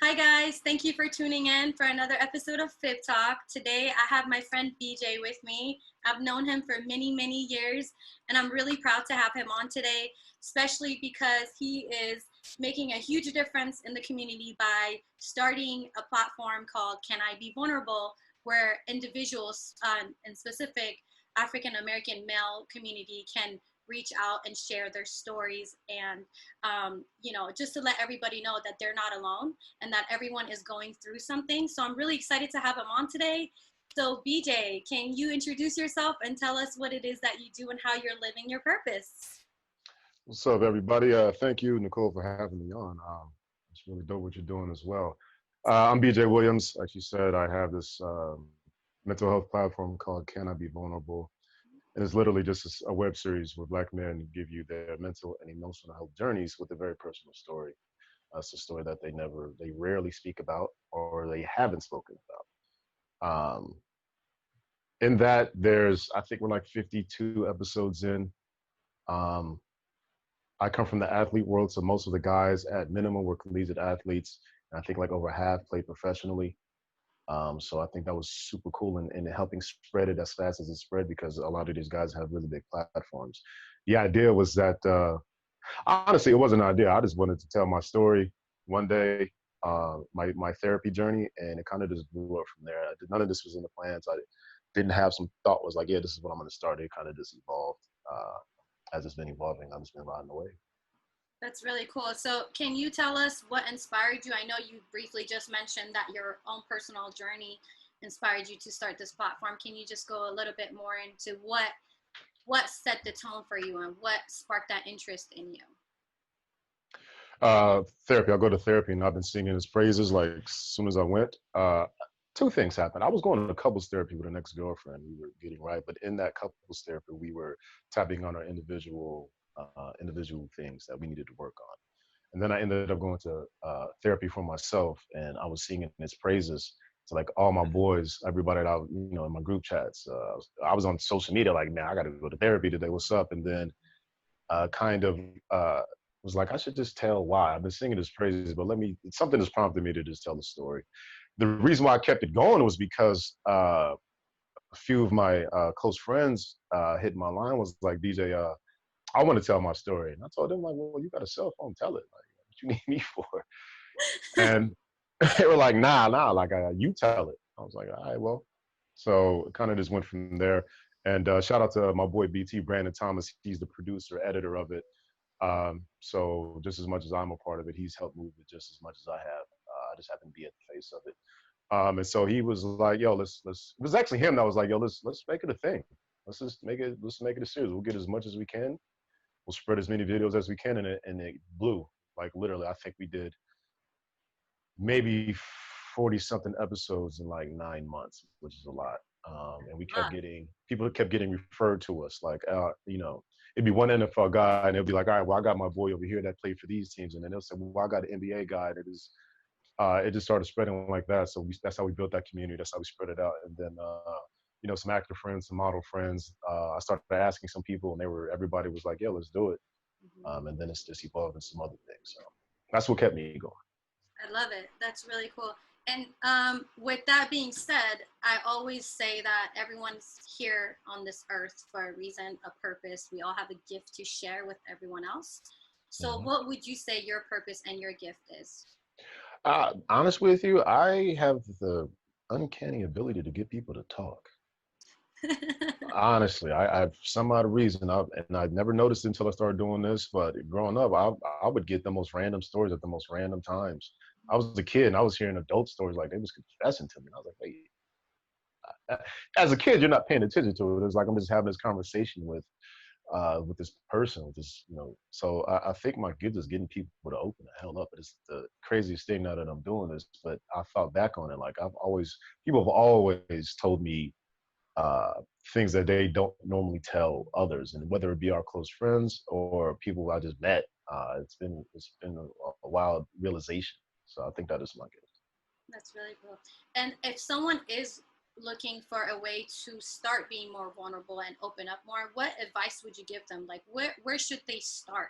Hi guys, thank you for tuning in for another episode of Fit Talk. Today I have my friend BJ with me. I've known him for many years and I'm really proud to have him on today, especially because he is making a huge difference in the community by starting a platform called Can I Be Vulnerable, where individuals in specific African American male community can reach out and share their stories and just to let everybody know that they're not alone and that everyone is going through something. So I'm really excited to have him on today. So BJ, can you introduce yourself and tell us what it is that you do and how you're living your purpose? What's up, everybody? Thank you, Nicole, for having me on. It's really dope what you're doing as well. I'm BJ Williams. Like you said, I have this mental health platform called Can I Be Vulnerable? And it's literally just a web series where Black men give you their mental and emotional health journeys with a very personal story. It's a story that they rarely speak about or they haven't spoken about. In that, I think we're like 52 episodes in. Um, I come from the athlete world, so most of the guys at minimum were collegiate athletes. And I think like over half played professionally. So I think that was super cool in helping spread it as fast as it spread because a lot of these guys have really big platforms. The idea was that, honestly, it wasn't an idea. I just wanted to tell my story one day, my therapy journey, and it kind of just blew up from there. None of this was in the plans. I didn't have some thought was like, yeah, this is what I'm going to start. It kind of just evolved as it's been evolving. I've just been riding away. That's really cool. So can you tell us what inspired you? I know you briefly just mentioned that your own personal journey inspired you to start this platform. Can you just go a little bit more into what set the tone for you and what sparked that interest in you? Therapy. I go to therapy and I've been singing his praises like as soon as I went. Two things happened. I was going to couples therapy with an ex-girlfriend. We were getting right, but in that couples therapy, we were tapping on our individual things that we needed to work on. And then I ended up going to therapy for myself, and I was singing his praises to like all my boys, everybody that in my group chats. I was on social media like, man, I got to go to therapy today. What's up? And then kind of was like, I should just tell why. I've been singing his praises, but something has prompted me to just tell the story. The reason why I kept it going was because a few of my close friends hit my line was like, DJ, I want to tell my story. And I told them like, well, you got a cell phone, tell it. Like, what you need me for? And they were like, nah, like you tell it. I was like, all right, well. So it kind of just went from there. And shout out to my boy BT, Brandon Thomas. He's the producer, editor of it. So just as much as I'm a part of it, he's helped move it just as much as I have. I just happen to be at the face of it. And so he was like, yo, let's it was actually him that was like, yo, let's make it a thing. Let's make it a series. We'll get as much as we can. We'll spread as many videos as we can, and it blew. Like literally, I think we did maybe 40 something episodes in like 9 months, which is a lot. And we kept getting people kept getting referred to us like, it'd be one NFL guy and it'll be like, all right, well, I got my boy over here that played for these teams, and then they'll say, well, I got an NBA guy that is. It just started spreading like that. So that's how we built that community. That's how we spread it out. And then, some actor friends, some model friends. I started asking some people, and everybody was like, "Yeah, let's do it." And then it's just evolved into some other things. So that's what kept me going. I love it. That's really cool. And with that being said, I always say that everyone's here on this earth for a reason, a purpose. We all have a gift to share with everyone else. So what would you say your purpose and your gift is? Honest with you, I have the uncanny ability to get people to talk. Honestly, I've some odd reason, and I never noticed it until I started doing this. But growing up, I would get the most random stories at the most random times. I was a kid, and I was hearing adult stories like they was confessing to me. And I was like, wait. As a kid, you're not paying attention to it. It's like I'm just having this conversation with this person, with this, So I think my gift is getting people to open the hell up. It's the craziest thing now that I'm doing this. But I thought back on it, like people have always told me things that they don't normally tell others, and whether it be our close friends or people I just met, it's been a wild realization. So I think that is my gift. That's really cool. And if someone is looking for a way to start being more vulnerable and open up more, what advice would you give them? Like where should they start?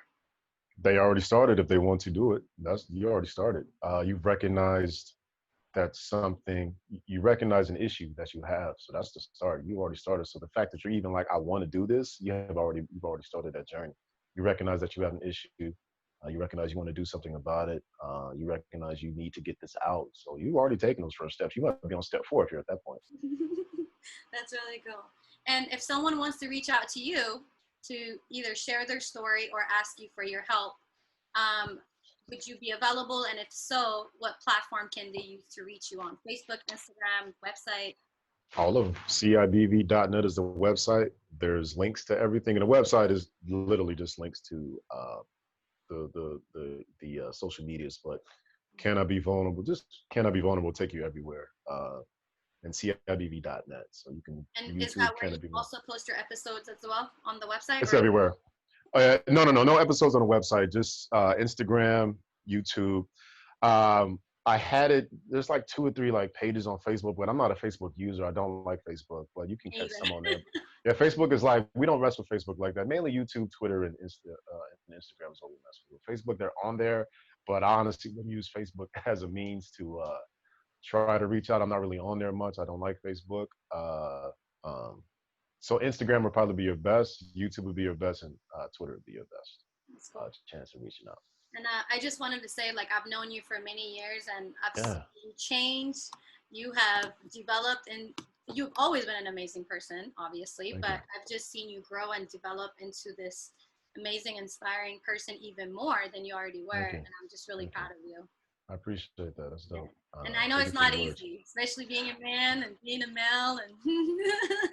They already started if they want to do it. That's you already started. You've recognized that something you recognize an issue that you have. So that's the start. You already started. So the fact that you're even like, I want to do this, you've already started that journey. You recognize that you have an issue. You recognize you want to do something about it. You recognize you need to get this out. So you've already taken those first steps. You might be on step 4 if you're at that point. That's really cool. And if someone wants to reach out to you to either share their story or ask you for your help, um, would you be available? And if so, what platform can they use to reach you on? Facebook, Instagram, website? All of them. CIBV.net is the website. There's links to everything. And the website is literally just links to the social medias. But can I be vulnerable? Just can I be vulnerable? Take you everywhere. And CIBV.net. So you can And is YouTube that where can you I be vulnerable. also post your episodes as well on the website? It's Or everywhere. No episodes on the website. Just Instagram, YouTube. I had it. There's like 2 or 3 like pages on Facebook, but I'm not a Facebook user. I don't like Facebook, but you can catch either? some on there. Yeah, Facebook is like we don't mess with Facebook like that. Mainly YouTube, Twitter, and Instagram is what we mess with. Facebook, they're on there, but I honestly would use Facebook as a means to try to reach out. I'm not really on there much. I don't like Facebook. Um, so Instagram would probably be your best. YouTube would be your best, and Twitter would be your best That's cool. chance of reaching out. And I just wanted to say, like, I've known you for many years, and I've seen Yeah, you change. You have developed, and you've always been an amazing person, obviously. thank But you, I've just seen you grow and develop into this amazing, inspiring person even more than you already were. thank you, And I'm just really thank you. proud of you. I appreciate that. That's Yeah. dope. And I know Thank it's you for the not words. easy, especially being a man and being a male. You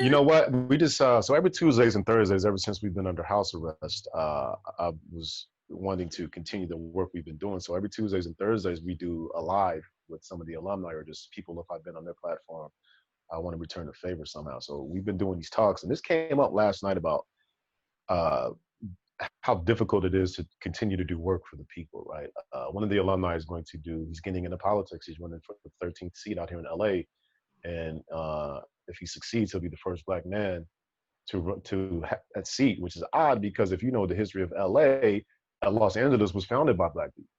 And know what? We just so every Tuesdays and Thursdays, ever since we've been under house arrest, I was wanting to continue the work we've been doing. So every Tuesdays and Thursdays, we do a live with some of the alumni or just people if I've been on their platform. I want to return the favor somehow. So we've been doing these talks, and this came up last night about uh, how difficult it is to continue to do work for the people, right? One of the alumni is going to do. He's getting into politics. He's running for the 13th seat out here in LA, and if he succeeds, he'll be the first black man to that seat, which is odd because if you know the history of LA, Los Angeles was founded by black people.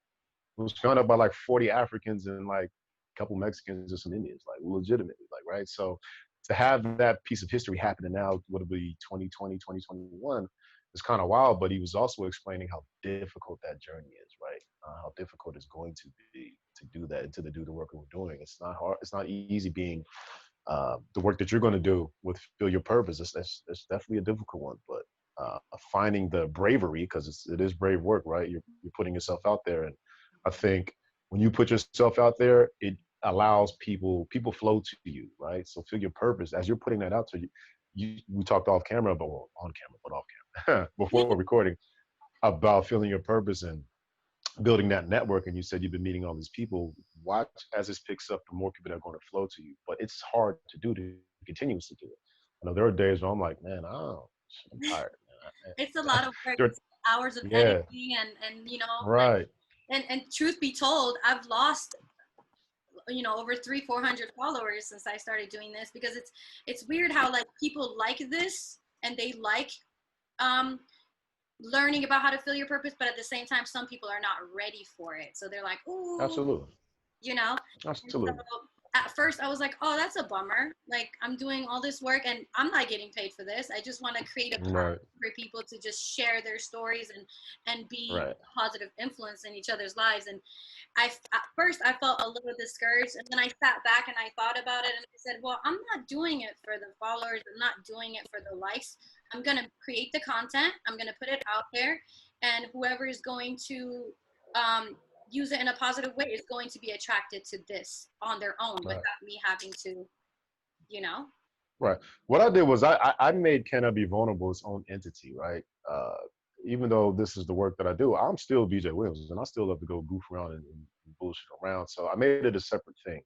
It was founded by like 40 Africans and like a couple Mexicans and some Indians, like legitimately, like right. So to have that piece of history happening now, would it be 2020, 2021? It's kind of wild, but he was also explaining how difficult that journey is, right? How difficult it's going to be to do that and to do the work that we're doing. It's not hard. It's not easy being the work that you're going to do with feel your purpose. It's definitely a difficult one, but finding the bravery because it is brave work, right? You're putting yourself out there, and I think when you put yourself out there, it allows people flow to you, right? So feel your purpose as you're putting that out to you. We talked off camera, but well, on camera, but off camera before recording about feeling your purpose and building that network. And you said you've been meeting all these people. Watch as this picks up, the more people that are going to flow to you. But it's hard to do to continuously do it. I know there are days where I'm like, man, I'm tired. it's a lot of work. There, It's hours of yeah, editing, and like, right. and truth be told, I've lost over 300-400 followers since I started doing this, because it's weird how like people like this and they like um learning about how to feel your purpose, but at the same time some people are not ready for it, so they're like, ooh, Absolutely. you know. And so Absolutely. at first I was like, oh, that's a bummer, like I'm doing all this work and I'm not getting paid for this. I just want to create a Right. platform for people to just share their stories and be Right. a positive influence in each other's lives. And at first I felt a little discouraged, and then I sat back and I thought about it, and I said, well, I'm not doing it for the followers, I'm not doing it for the likes. I'm going to create the content, I'm going to put it out there, and whoever is going to um, use it in a positive way is going to be attracted to this on their own Right. without me having to, you know. Right. What I did was I made Can I Be Vulnerable its own entity, right? Even though this is the work that I do, I'm still BJ Williams, and I still love to go goof around and bullshit around. So I made it a separate thing,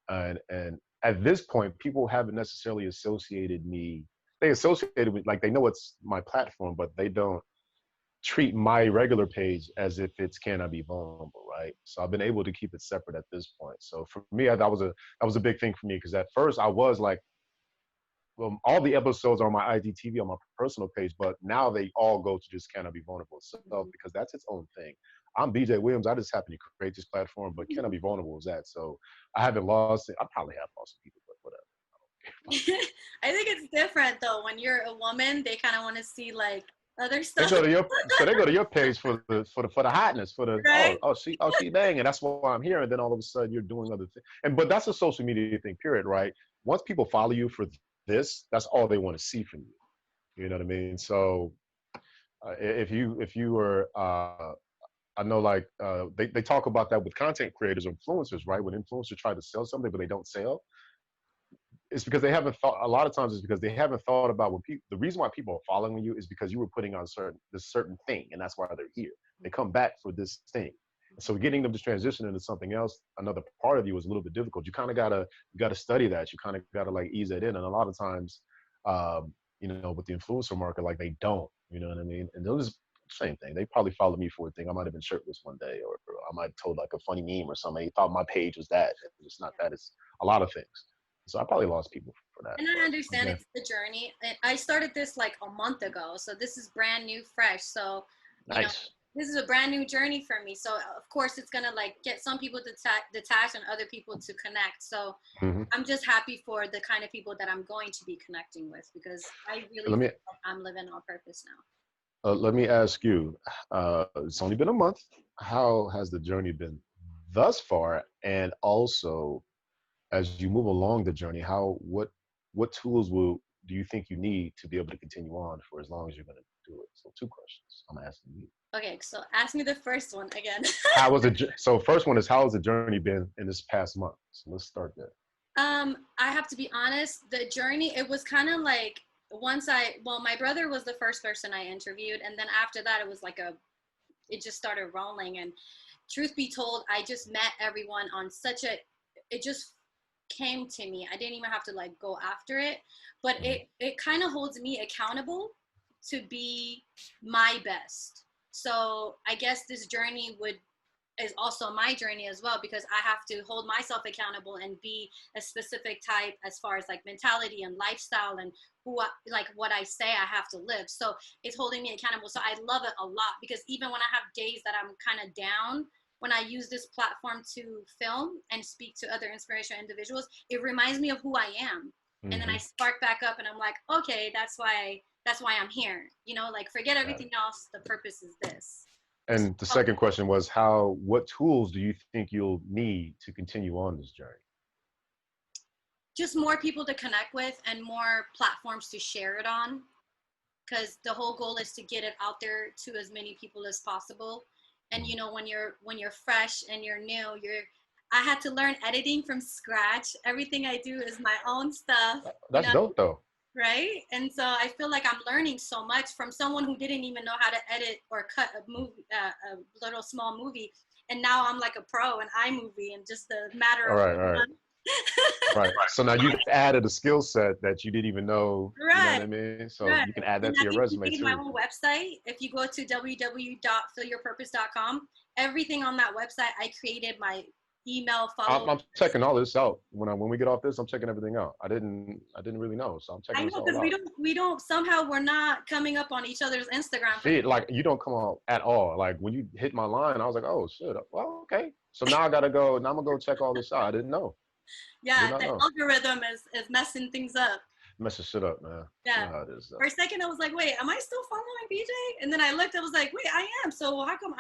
and at this point, people haven't necessarily associated me. They associated with like they know it's my platform, but they don't treat my regular page as if it's Can I Be Vulnerable, right? So I've been able to keep it separate at this point. So for me, that was a big thing for me because at first I was like all the episodes are on my IGTV on my personal page, but now they all go to just Can I Be Vulnerable itself because that's its own thing. I'm BJ Williams. I just happen to create this platform, but Can I Be Vulnerable is that. So I haven't lost it. I probably have lost some people, but whatever. I think it's different though. When you're a woman, they kind of want to see like other They stuff, go to your page for the hotness for the right? she banging. That's why I'm here. And then all of a sudden you're doing other things. But that's a social media thing. Period. Right. Once people follow you for this, that's all they want to see from you. You know what I mean? So if you were I know like they talk about that with content creators or influencers, right? When influencers try to sell something but they don't sell, it's because they haven't thought. A lot of times it's because they haven't thought about when people. The reason why people are following you is because you were putting on this certain thing, and that's why they're here. They come back for this thing. So getting them to transition into something else, another part of you is a little bit difficult. You gotta study that. You kind of gotta like ease it in, and a lot of times, with the influencer market, like they don't. You know what I mean? And those same thing. They probably followed me for a thing. I might have been shirtless one day, or I might have told like a funny meme or something. They thought my page was that. It's not that. It's a lot of things. So I probably lost people for that. And I But understand again, it's the journey. I started this like a month ago, so this is brand new, fresh. So, you know, nice. this is a brand new journey for me. So of course it's gonna like get some people to detach and other people to connect. So Hmm. I'm just happy for the kind of people that I'm going to be connecting with because I really Let me feel like I'm living on purpose now. let me ask you. It's only been a month. How has the journey been thus far? And also, as you move along the journey, what tools will do you think you need to be able to continue on for as long as you're going to do it? So two questions I'm asking you. Okay, so ask me the first one again. How was it? So first one is how has the journey been in this past month? So let's start there. I have to be honest, the journey, it was kind of like my brother was the first person I interviewed. And then after that, it was like it just started rolling. And truth be told, I just met everyone on it just came to me. I didn't even have to like go after it, but Mhm. it kind of holds me accountable to be my best. So I guess this journey would is also my journey as well because I have to hold myself accountable and be a specific type as far as like mentality and lifestyle and like what I say I have to live. So it's holding me accountable. So I love it a lot because even when I have days that I'm kind of down, when I use this platform to film and speak to other inspirational individuals, it reminds me of who I am. And then I Mhm. spark back up and I'm like, okay, that's why I'm here. Like forget Got everything it. else. The purpose is this. And the So second question was what tools do you think you'll need to continue on this journey? just more people to connect with and more platforms to share it on because the whole goal is to get it out there to as many people as possible. And Mhm. when you're fresh and you're new, I had to learn editing from scratch. Everything I do is my own stuff, you That's know dope though. right? And so I feel like I'm learning so much from someone who didn't even know how to edit or cut a little small movie, and now I'm like a pro in iMovie in just a matter All of right, all right. months. Right. So now you've added a skill set that you didn't even know, you know what Right. I mean? So Right. you can add And that to I your even resume made my too. own website. If you go to www.fillyourpurpose.com, everything on that website, I created my email I'm, follow. I'm checking all this out. When we get off this, I'm checking everything out. I didn't really know, so I'm checking I this know all because we out. don't we don't somehow we're not coming up on each other's Instagram for Feed like you don't come out at all. Like when you hit my line, I was like, oh shit. Well, okay. So now I gotta go. Now I'm gonna go check all this out. I didn't know. I did yeah, not the know. algorithm is messing things up. Messing shit up, man. You Yeah. know how it is For though. a second, I was like, "Wait, am I still following BJ?" And then I looked. I was like, "Wait, I am. So how come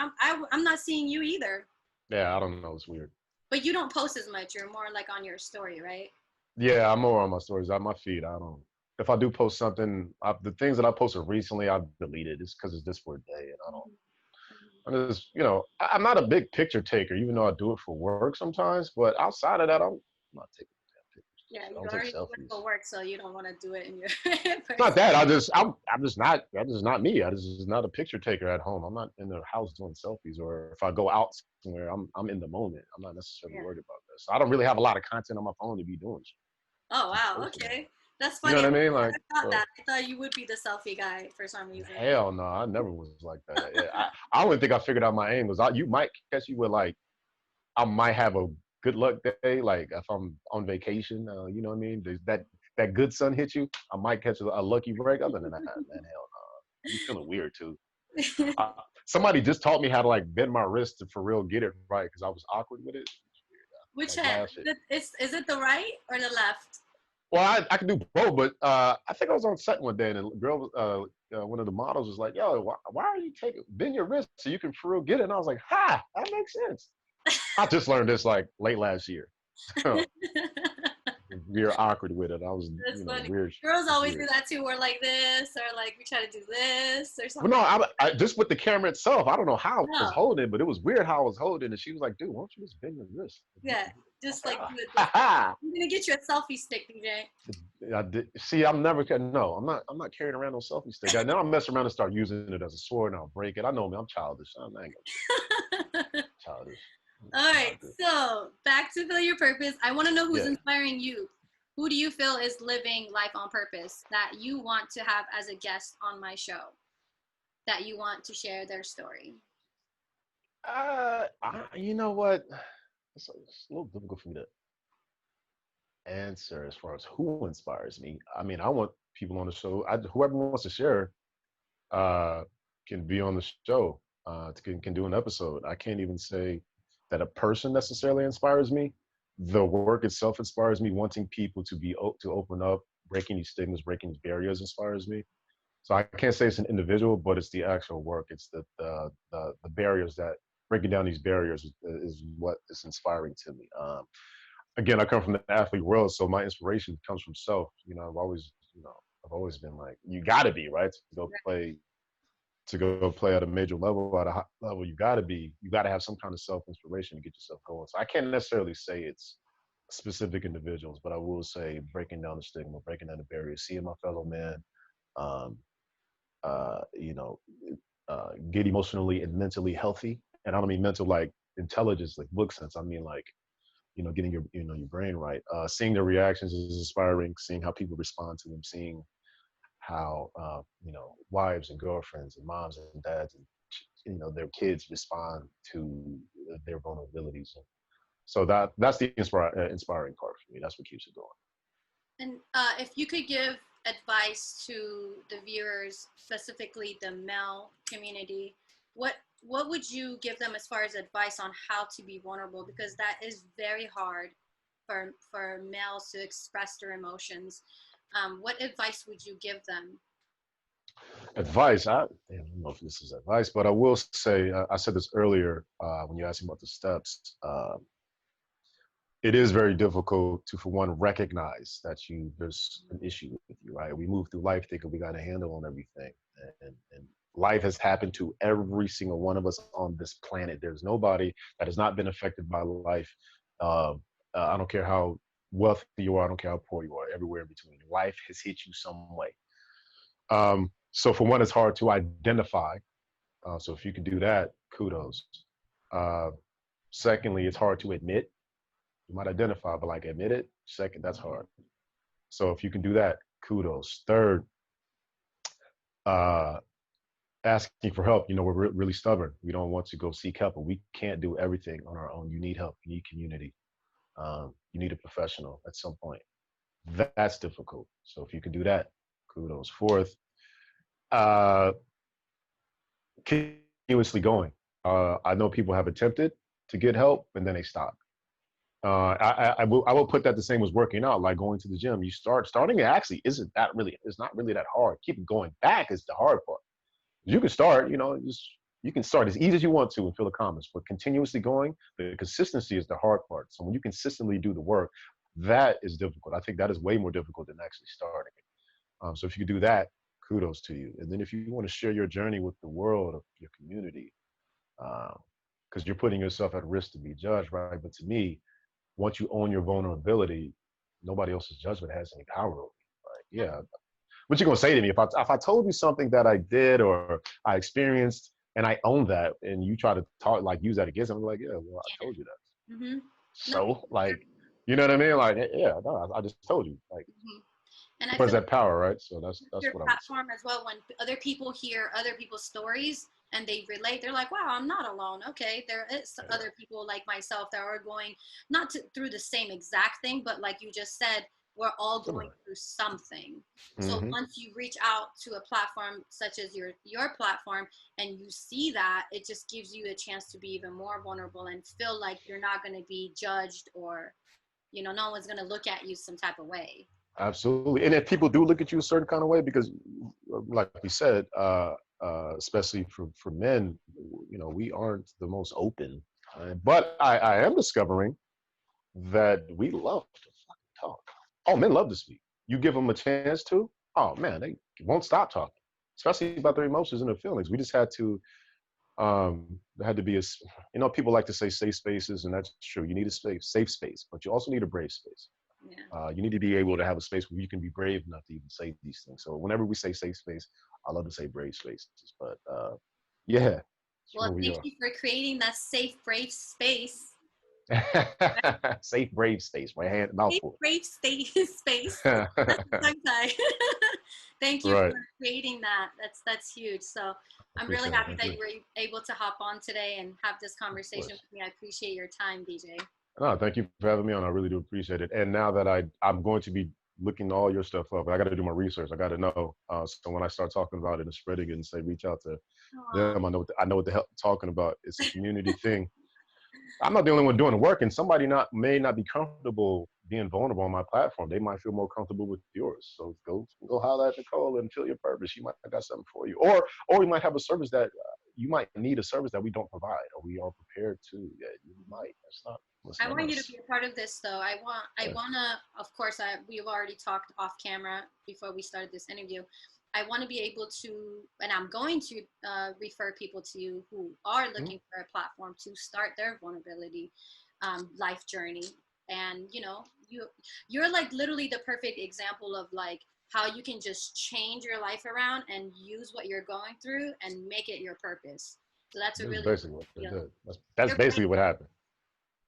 I'm not seeing you either?" Yeah, I don't know. It's weird. But you don't post as much. You're more like on your story, right? Yeah, I'm more on my stories, on my feed. I don't. If I do post something, the things that I posted recently, I've deleted. It's because it's just for a day, and I don't. Mhm. I'm just, I'm not a big picture taker, even though I do it for work sometimes. But outside of that, I'm not taking damn Yeah, pictures. I you don't take already do it selfies. for work, so you don't want to do it in your It's not person. that. I'm just not me. I just is not a picture taker at home. I'm not in the house doing selfies, or if I go out somewhere, I'm in the moment. I'm not necessarily Yeah. worried about this. So I don't really have a lot of content on my phone to be doing shit. Oh To be wow. posting on. Okay. That's You know funny. what I mean? I Like, never thought but that. I thought you would be the selfie guy for some reason. hell no, I never was like that. Yeah, I wouldn't think I figured out my aim was. You might catch you with like I might have a good luck day, like if I'm on vacation. You know what I mean? There's that that good sun hit you, I might catch a lucky break. Other than that, man, hell no. You feeling weird too. Uh, Somebody just taught me how to like bend my wrist to for real get it right because I was awkward with it. Which Like hand? lash it. Is it the right or the left? Well, I can do both, but I think I was on set one day and a girl, one of the models was like, "Yo, why are you taking bend your wrist so you can for real get it?" And I was like, "Ha, that makes sense." I just learned this like late last year. We were awkward with it. I was, That's funny. weird. Girls It's always do weird. that too. We're like this, or like we try to do this, or Well, no, something. I just with the camera itself. I don't know how I was No, holding it, but it was weird how I was holding it. She was like, "Dude, why don't you just bend your wrist?" yeah, I just was like, like do it this "Ha way. ha." I'm gonna get you a selfie stick, DJ. I did. See, I'm never. No, I'm not. I'm not carrying around no selfie stick. Now I mess around and start using it as a sword, and I'll break it. I know me. I'm childish. I ain't gonna childish. All right, Childish. so back to Feel Your Purpose. I want to know who's Yeah. inspiring you. Who do you feel is living life on purpose that you want to have as a guest on my show? That you want to share their story? You know what? It's a little difficult for me to answer as far as who inspires me. I mean, I want people on the show. Whoever wants to share uh, can be on the show. Can do an episode. I can't even say that a person necessarily inspires me. The work itself inspires me. Wanting people to to open up, breaking these stigmas, breaking these barriers inspires me. So I can't say it's an individual, but it's the actual work. It's the barriers that breaking down these barriers is what is inspiring to me. Again, I come from the athlete world, so my inspiration comes from self. I've always been like, you got to be right to go play at a major level, at a high level. You got to have some kind of self inspiration to get yourself going. So I can't necessarily say it's specific individuals, but I will say breaking down the stigma, breaking down the barriers, seeing my fellow man, um, uh, you know, get emotionally and mentally healthy. And I don't mean mental like intelligence, like book sense. I mean like getting your brain right. Seeing their reactions is inspiring. Seeing how people respond to them. Seeing how wives and girlfriends and moms and dads and their kids respond to their vulnerabilities. So that's the inspiring part for me. That's what keeps it going. And if you could give advice to the viewers, specifically the male community, what would you give them as far as advice on how to be vulnerable? Because that is very hard for males to express their emotions. What advice would you give them? Advice. I don't know if this is advice, but I will say I said this earlier when you asked me about the steps. It is very difficult to, for one, recognize that there's an issue with you, right? We move through life thinking we got a handle on everything, and life has happened to every single one of us on this planet. There's nobody that has not been affected by life. Uh, I don't care how wealthy you are. I don't care how poor you are. Everywhere in between, life has hit you some way. So for one, it's hard to identify. So if you can do that, kudos. Uh, Secondly, it's hard to admit. You might identify, but like admit it, second, that's hard. So if you can do that, kudos. Third, uh, asking for help. We're really stubborn. We don't want to go seek help, but we can't do everything on our own. You need help. You need community. You need a professional at some point. That's difficult. So if you can do that, kudos. Fourth, uh, continuously going. I know people have attempted to get help and then they stop. I will put that the same as working out, like going to the gym. Starting it actually isn't that really, it's not really that hard. Keep going back is the hard part. You can start, you can start as easy as you want to and feel accomplished, but continuously going, the consistency is the hard part. So when you consistently do the work, that is difficult. I think that is way more difficult than actually starting. So if you do that, kudos to you. And then if you want to share your journey with the world, of your community, because you're putting yourself at risk to be judged, right? But to me, once you own your vulnerability, nobody else's judgment has any power over you. Right? Yeah. What you gonna say to me if I told you something that I did or I experienced and I own that, and you try to talk like use that against me, I'm like, yeah, well, I told you that. Mm-hmm. No, So like, you know what I mean? Like, yeah, no, I just told you. Like, mm-hmm. And I where's feel that power, right? So that's your what I would say. platform as well, when other people hear other people's stories and they relate, they're like, wow, I'm not alone. Okay, there is Yeah. other people like myself that are going not through the same exact thing, but like you just said, we're all going Similar. through something. So Hmm. once you reach out to a platform such as your platform and you see that, it just gives you a chance to be even more vulnerable and feel like you're not going to be judged, or no one's going to look at you some type of way. Absolutely. And if people do look at you a certain kind of way, because like we said, especially for men, we aren't the most open. But I am discovering that we love to fucking talk. Oh, men love to speak. You give them a chance to, oh man, they won't stop talking, especially about their emotions and their feelings. We just there had to be people like to say safe spaces, and that's true. You need a safe space, but you also need a brave space. Yeah. You need to be able to have a space where you can be brave enough to even say these things. So whenever we say safe space, I love to say brave spaces. But yeah, that's where Well, we thank are. you for creating that safe, brave space. Safe brave space. My hand Safe, mouthful. brave space. That's a tongue tie. Thank you for Right. creating that. That's huge. So I'm really Appreciate it. happy Thank that you. you were able to hop on today and have this Of conversation course. with me. I appreciate your time, BJ. No, thank you for having me on. I really do appreciate it. And now that I'm going to be looking all your stuff up, I got to do my research. I got to know. So when I start talking about it and spreading it and say reach out to Aw. them, I know what the hell I'm talking about. It's a community thing. I'm not the only one doing the work, and somebody not may not be comfortable being vulnerable on my platform. They might feel more comfortable with yours. So go holler at Nicole and feel your purpose. She might have got something for you, or we might have a service that you might need a service that we don't provide, or we are prepared to. Yeah, you might. That's I not want you to us. be a part of this, though. I Yeah. wanna, of course, we've already talked off camera before we started this interview. I want to be able to, and I'm going to refer people to you who are Mhm. looking for a platform to start their vulnerability life journey. And you're like literally the perfect example of like how you can just change your life around and use what you're going through and make it your purpose. So that's a That's really, basically what I you know, did. That's you're basically brave. what happened.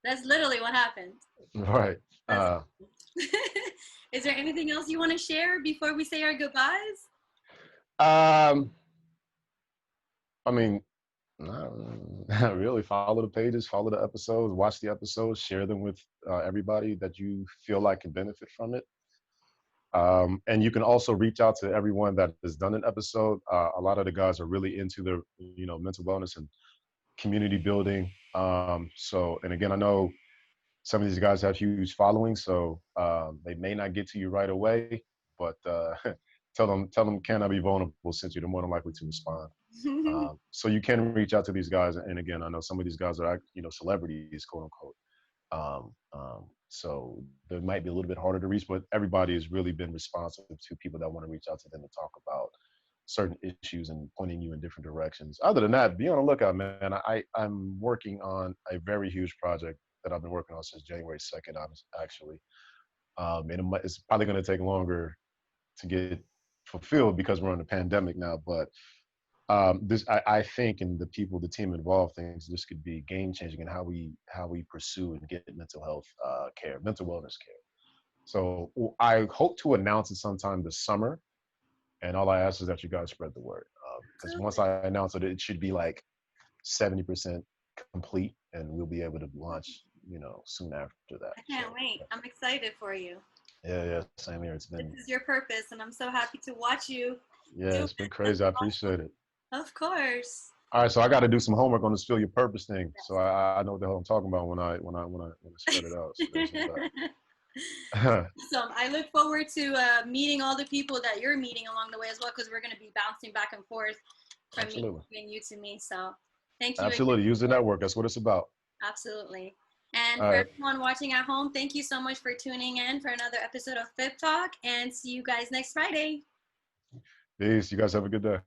That's literally what happened. All right. That's Is there anything else you want to share before we say our goodbyes? Um, I mean, not really. Follow the pages, follow the episodes, watch the episodes, share them with everybody that you feel like can benefit from it. And you can also reach out to everyone that has done an episode. A lot of the guys are really into their, mental wellness and community building. And again, I know some of these guys have huge followings, so they may not get to you right away, but tell them can I be vulnerable since you're more than likely to respond. So you can reach out to these guys, and again, I know some of these guys are celebrities, quote unquote. So they might be a little bit harder to reach, but everybody has really been responsive to people that want to reach out to them to talk about certain issues and pointing you in different directions. Other than that, be on the lookout, man. I'm working on a very huge project that I've been working on since January 2nd, actually. And it's probably going to take longer to get fulfilled because we're in a pandemic now. But I think, and the team involved thinks this could be game changing in how we pursue and get mental health care, mental wellness care. So I hope to announce it sometime this summer. And all I ask is that you guys spread the word, because once Absolutely. I announce it, it should be like 70% complete, and we'll be able to launch, soon after that. I can't So wait. I'm excited for you. yeah, same here. It's This been is your purpose, and I'm so happy to watch you yeah, do it's been it. That's crazy. I awesome. appreciate it. Of course. All right, so I got to do some homework on this feel your purpose thing, so I know what the hell I'm talking about when I spread it out. So there's that. Awesome. I look forward to meeting all the people that you're meeting along the way as well, because we're going to be bouncing back and forth from me Absolutely, and you to me. So thank you again. absolutely. Use the network. That's what it's about. Absolutely. And All for right, everyone watching at home, thank you so much for tuning in for another episode of Flip Talk, and see you guys next Friday. peace. You guys have a good day.